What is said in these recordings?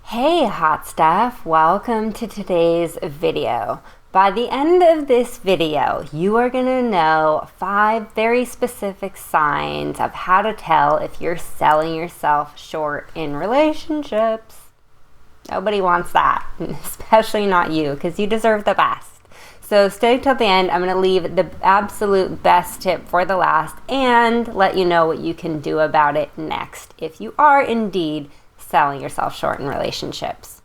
Hey hot stuff, welcome to today's video. By the end of this video, you are going to know 5 very specific signs of how to tell if you're selling yourself short in relationships. Nobody wants that, especially not you, because you deserve the best. So stay till the end. I'm going to leave the absolute best tip for the last and let you know what you can do about it next if you are indeed selling yourself short in relationships.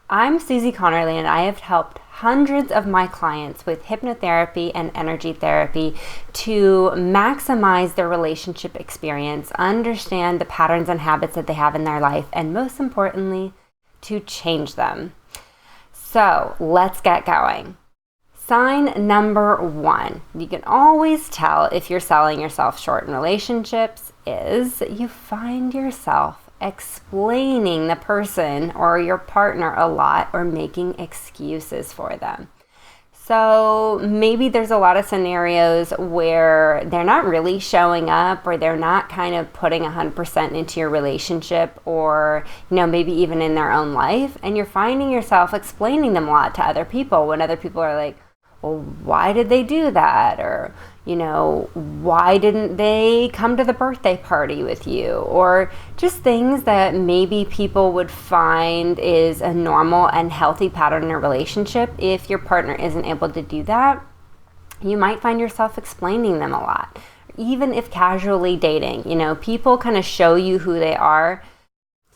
I'm Susie Connerly, and I have helped hundreds of my clients with hypnotherapy and energy therapy to maximize their relationship experience, understand the patterns and habits that they have in their life, and most importantly, to change them. So let's get going. Sign number 1, you can always tell if you're selling yourself short in relationships, is you find yourself explaining the person or your partner a lot or making excuses for them. So maybe there's a lot of scenarios where they're not really showing up, or they're not kind of putting 100% into your relationship, or maybe even in their own life, and you're finding yourself explaining them a lot to other people when other people are like, well, why did they do that? Or, why didn't they come to the birthday party with you? Or just things that maybe people would find is a normal and healthy pattern in a relationship. If your partner isn't able to do that, you might find yourself explaining them a lot. Even if casually dating, people kind of show you who they are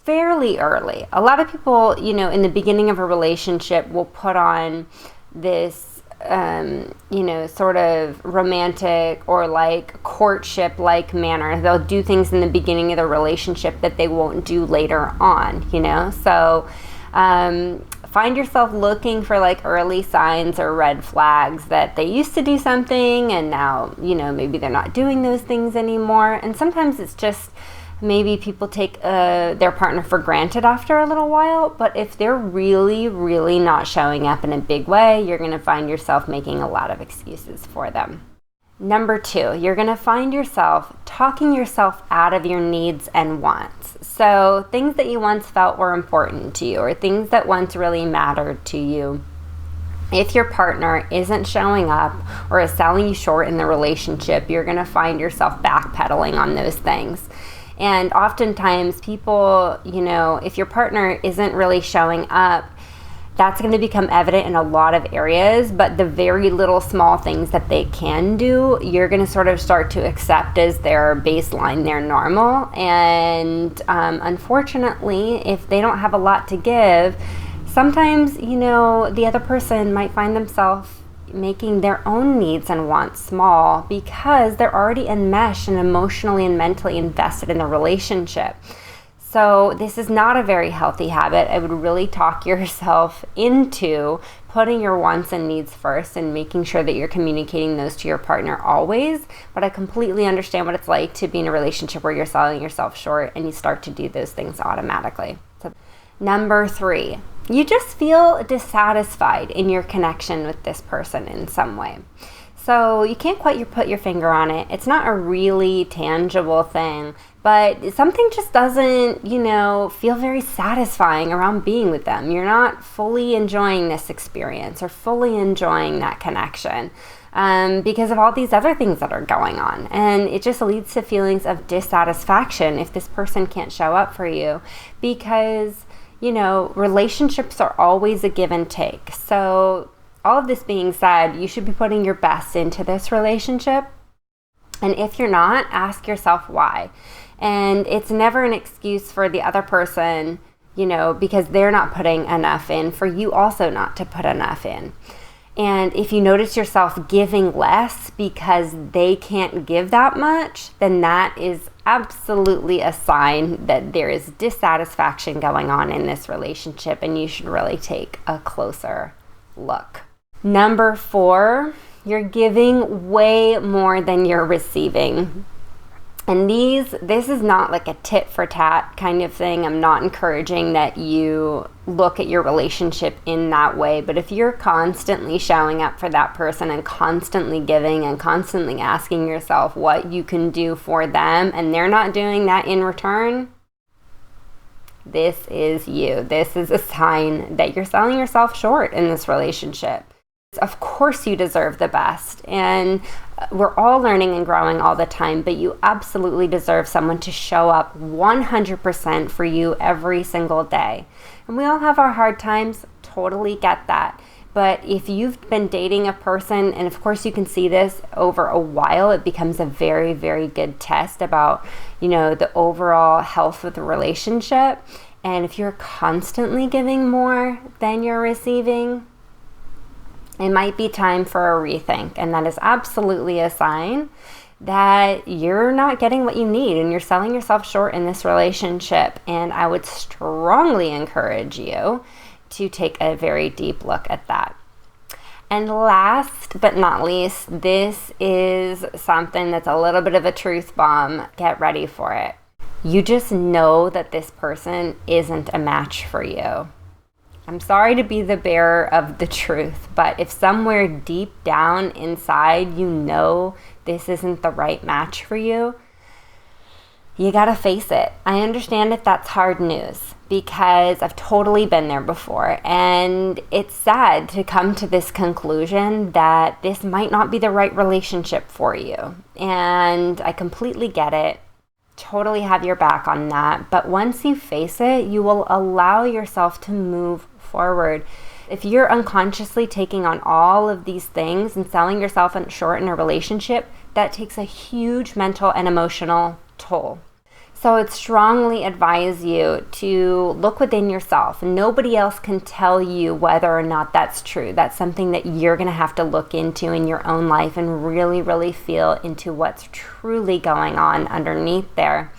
fairly early. A lot of people, in the beginning of a relationship will put on this sort of romantic or like courtship like manner. They'll do things in the beginning of the relationship that they won't do later on, So find yourself looking for like early signs or red flags that they used to do something and now, maybe they're not doing those things anymore. And sometimes it's just maybe people take their partner for granted after a little while, but if they're really, really not showing up in a big way, you're going to find yourself making a lot of excuses for them. Number 2, you're going to find yourself talking yourself out of your needs and wants. So things that you once felt were important to you, or things that once really mattered to you. If your partner isn't showing up or is selling you short in the relationship, you're going to find yourself backpedaling on those things. And oftentimes people, if your partner isn't really showing up, that's going to become evident in a lot of areas, but the very little small things that they can do, you're going to sort of start to accept as their baseline, their normal. And unfortunately, if they don't have a lot to give, sometimes, the other person might find themselves making their own needs and wants small because they're already enmeshed and emotionally and mentally invested in the relationship. So this is not a very healthy habit. I would really talk yourself into putting your wants and needs first and making sure that you're communicating those to your partner always. But I completely understand what it's like to be in a relationship where you're selling yourself short and you start to do those things automatically. So, number 3, you just feel dissatisfied in your connection with this person in some way. So you can't quite put your finger on it. It's not a really tangible thing, but something just doesn't, feel very satisfying around being with them. You're not fully enjoying this experience or fully enjoying that connection because of all these other things that are going on. And it just leads to feelings of dissatisfaction if this person can't show up for you because relationships are always a give and take. So all of this being said, you should be putting your best into this relationship. And if you're not, ask yourself why. And it's never an excuse for the other person, because they're not putting enough in, for you also not to put enough in. And if you notice yourself giving less because they can't give that much, then that is absolutely a sign that there is dissatisfaction going on in this relationship, and you should really take a closer look. Number 4, you're giving way more than you're receiving. And this is not like a tit for tat kind of thing. I'm not encouraging that you look at your relationship in that way. But if you're constantly showing up for that person and constantly giving and constantly asking yourself what you can do for them, and they're not doing that in return, this is you. This is a sign that you're selling yourself short in this relationship. Of course you deserve the best, and we're all learning and growing all the time, but you absolutely deserve someone to show up 100% for you every single day. And we all have our hard times, totally get that. But if you've been dating a person, and of course you can see this over a while, it becomes a very, very good test about, the overall health of the relationship. And if you're constantly giving more than you're receiving, it might be time for a rethink. And that is absolutely a sign that you're not getting what you need and you're selling yourself short in this relationship. And I would strongly encourage you to take a very deep look at that. And last but not least, this is something that's a little bit of a truth bomb. Get ready for it. You just know that this person isn't a match for you. I'm sorry to be the bearer of the truth, but if somewhere deep down inside you know this isn't the right match for you, you gotta face it. I understand if that's hard news because I've totally been there before, and it's sad to come to this conclusion that this might not be the right relationship for you. And I completely get it. Totally have your back on that. But once you face it, you will allow yourself to move forward. If you're unconsciously taking on all of these things and selling yourself short in a relationship, that takes a huge mental and emotional toll. So I would strongly advise you to look within yourself. Nobody else can tell you whether or not that's true. That's something that you're going to have to look into in your own life and really, really feel into what's truly going on underneath there.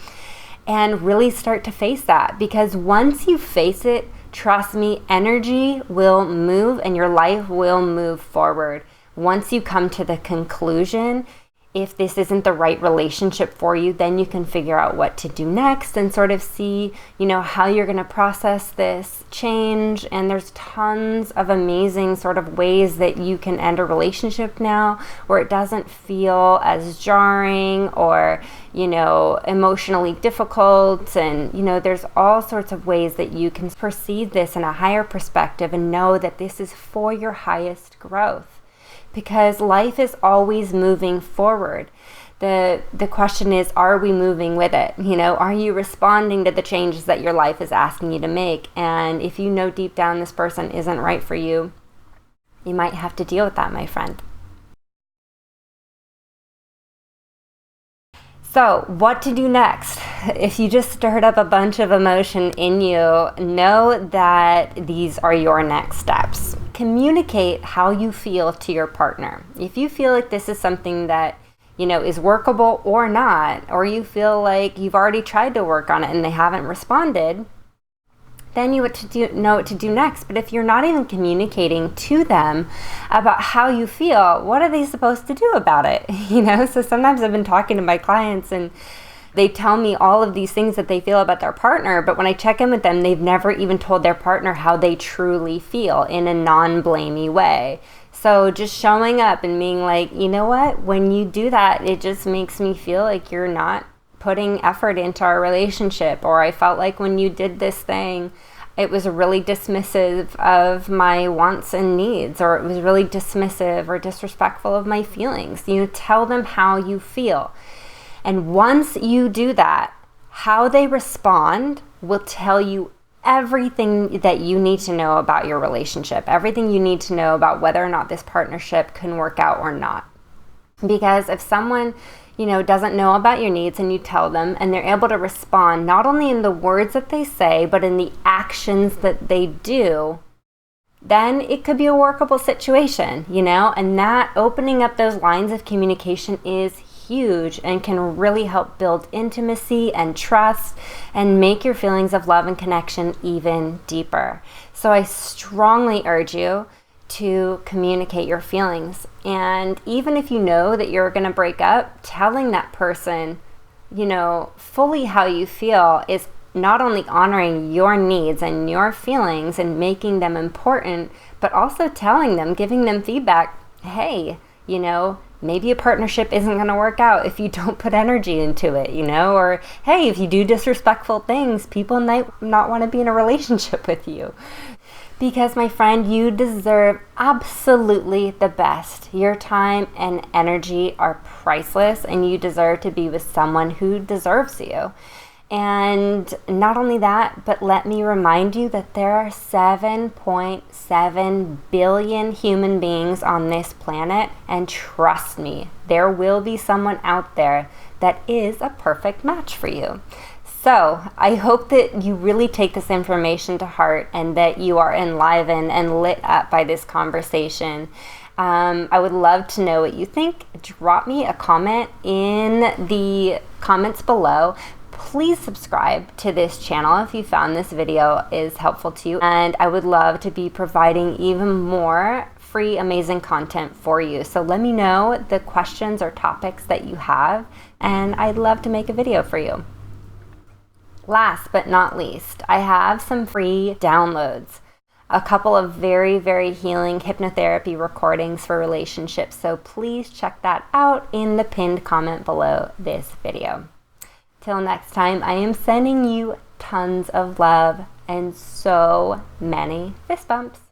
And really start to face that, because once you face it, trust me, energy will move and your life will move forward. Once you come to the conclusion, if this isn't the right relationship for you, then you can figure out what to do next and sort of see, how you're going to process this change. And there's tons of amazing sort of ways that you can end a relationship now where it doesn't feel as jarring or, emotionally difficult. And, there's all sorts of ways that you can perceive this in a higher perspective and know that this is for your highest growth. Because life is always moving forward. The question is, are we moving with it? Are you responding to the changes that your life is asking you to make? And if you know deep down this person isn't right for you, you might have to deal with that, my friend. So what to do next? If you just stirred up a bunch of emotion in you, know that these are your next steps. Communicate how you feel to your partner. If you feel like this is something that, is workable or not, or you feel like you've already tried to work on it and they haven't responded, then you know what to do next. But if you're not even communicating to them about how you feel, what are they supposed to do about it? So sometimes I've been talking to my clients and they tell me all of these things that they feel about their partner, but when I check in with them, they've never even told their partner how they truly feel in a non-blamey way. So just showing up and being like, you know what, when you do that, it just makes me feel like you're not putting effort into our relationship, or I felt like when you did this thing, it was really dismissive of my wants and needs, or it was really dismissive or disrespectful of my feelings. Tell them how you feel. And once you do that, how they respond will tell you everything that you need to know about your relationship, everything you need to know about whether or not this partnership can work out or not. Because if someone, doesn't know about your needs and you tell them and they're able to respond not only in the words that they say, but in the actions that they do, then it could be a workable situation, and that opening up those lines of communication is huge and can really help build intimacy and trust and make your feelings of love and connection even deeper. So I strongly urge you to communicate your feelings. And even if you know that you're going to break up, telling that person, fully how you feel is not only honoring your needs and your feelings and making them important, but also telling them, giving them feedback. Hey, maybe a partnership isn't going to work out if you don't put energy into it, or hey, if you do disrespectful things, people might not want to be in a relationship with you. Because my friend, you deserve absolutely the best. Your time and energy are priceless, and you deserve to be with someone who deserves you. And not only that, but let me remind you that there are 7.7 billion human beings on this planet, and trust me, there will be someone out there that is a perfect match for you. So I hope that you really take this information to heart and that you are enlivened and lit up by this conversation. I would love to know what you think. Drop me a comment in the comments below. Please subscribe to this channel if you found this video is helpful to you. And I would love to be providing even more free, amazing content for you. So let me know the questions or topics that you have, and I'd love to make a video for you. Last but not least, I have some free downloads. A couple of very, very healing hypnotherapy recordings for relationships. So please check that out in the pinned comment below this video. Till next time, I am sending you tons of love and so many fist bumps.